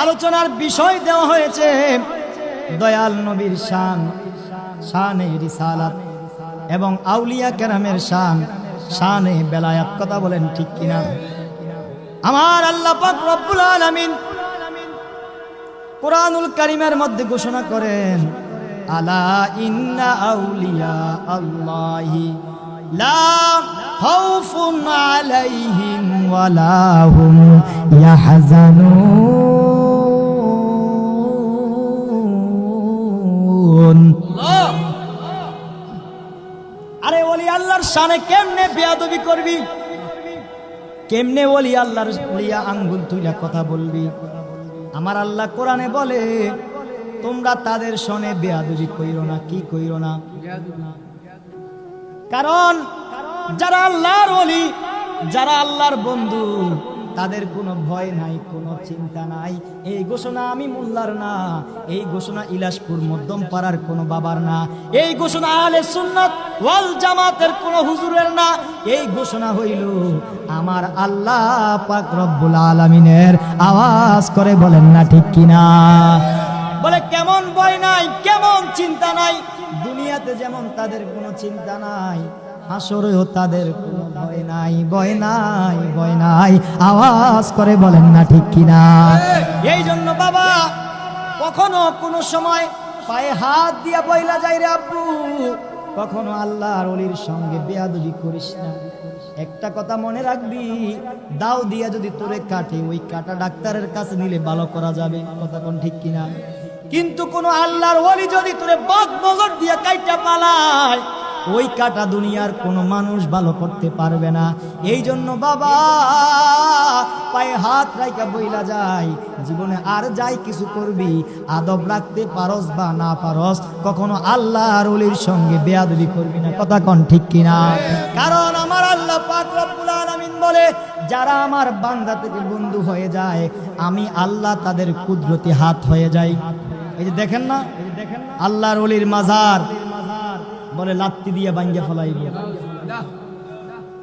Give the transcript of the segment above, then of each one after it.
আলোচনার বিষয় দেওয়া হয়েছে দয়াল নবীর শান, শানে রিসালাত এবং আউলিয়া কেরামের শান, শানে বেলায়াত। কথা বলেন ঠিক কিনা? আমার আল্লাহ পাক রব্বুল আলামিন কুরআনুল কারীমের মধ্যে ঘোষণা করেন, আলা ইন্না আউলিয়া আল্লাহি লা খাউফুন আলাইহিম ওয়ালা হুম ইয়াহজানুন। আরে ওলি আল্লাহর শানে কেমনে বেয়াদবি করবি? কেমনে ওলি আল্লাহর লিয়া আঙ্গুল তুইলা কথা বলবি? আমার আল্লাহ কোরআনে বলে, তোমরা তাদের শোনে বেয়াদবি কইরো না। কি কইরো না? কারণ যারা আল্লাহর ওলি, যারা আল্লাহর বন্ধু, তাদের কোনো ভয় নাই, কোনো চিন্তা নাই। এই ঘোষণা আমি মোল্লার না, এই ঘোষণা ইলাসপুর মধ্যম পাড়ার কোনো বাবার না, এই ঘোষণা আহলে সুন্নাত ওয়াল জামাতের কোনো হুজুরের না। এই ঘোষণা হইল আমার আল্লাহ পাক রব্বুল আলামিনের। আওয়াজ করে বলেন না ঠিক কিনা? বলে কেমন ভয় নাই, কেমন চিন্তা নাই? দুনিয়াতে যেমন তাদের কোনো চিন্তা নাই, হাসরেও তাদের কোনো ভয় নাই, ভয় নাই, ভয় নাই। আওয়াজ করে বলেন না ঠিক কিনা? এই জন্য বাবা, কখনো কোনো সময় পায়ে হাত দিয়া বইলা যায় রে আব্বু, কখনো আল্লাহর ওলির সঙ্গে বেয়াদবি করিস না। একটা কথা মনে রাখবি, দাও দিয়া যদি তোরে কাটে, ওই কাটা ডাক্তারের কাছে নিলে ভালো করা যাবে। কথা কোন ঠিক কিনা? কিন্তু কোন আল্লাহর ওলি যদি তোরে বগবগর দিয়া কাইটা পালায়, ওই কাটা দুনিয়ার কোনো মানুষ ভালো করতে পারবে না। এই জন্য বাবা, পায়ে হাত রাইকা বইলা যায়, জীবনে আর যাই কিছু করবি, আদব রাখতে পারস বা না পারস, কখনো আল্লাহর ওলির সঙ্গে বেয়াদবি করবি না। কথা কোন ঠিক কিনা? কারণ আমার আল্লাহ পাক রব্বুল আলামিন বলে, যারা আমার বান্দা থেকে বন্ধু হয়ে যায়, আমি আল্লাহ তাদের কুদরতি হাত হয়ে যাই। এই যে দেখেন না, আল্লাহর ওলির মাজার বলে লাত্তি দিয়ে ভাঙ্গা ফেলাইব,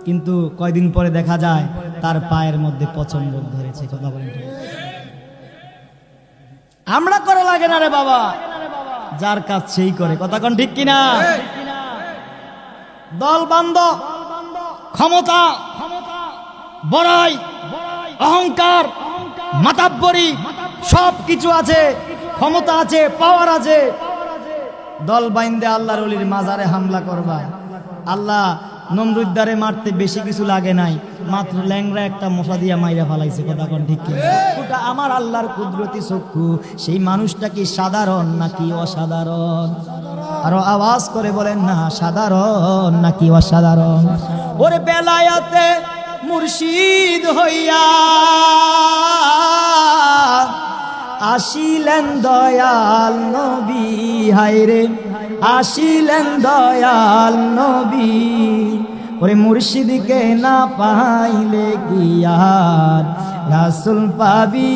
কিন্তু কয়দিন পরে দেখা যায় তার পায়ের মধ্যে পচন রোগ ধরেছে। কথা বলেন, আমরা করা লাগে না রে বাবা, যার কাজ সেই করে। কথা কোন ঠিক কিনা? দল বান্ধ, ক্ষমতা, বড়াই, অহংকার, মাতাব্বরি সব কিছু আছে, ক্ষমতা আছে, পাওয়ার আছে, দল বাইন্দে আল্লাহর ওলির মাজারে হামলা করবা। আল্লাহ নমরুদ্দারে মারতে বেশি কিছু লাগে নাই, মাত্র ল্যাংরা একটা মশা দিয়া মাইরা ফালাইছে। কথা কোন ঠিক কি? ওটা আমার আল্লাহর কুদরতি চক্ষু। সেই মানুষটা কি সাধারণ নাকি অসাধারণ? আরো আওয়াজ করে বলেন না, সাধারণ নাকি অসাধারণ? ওরে বেলায়াতে মুর্শিদ হইয়া আসিলেন দয়াল নবী, হায়রে আসিলেন দয়াল নবী। ওরে মুর্শিদকে না পাইলে কি আর রাসূল পাবি?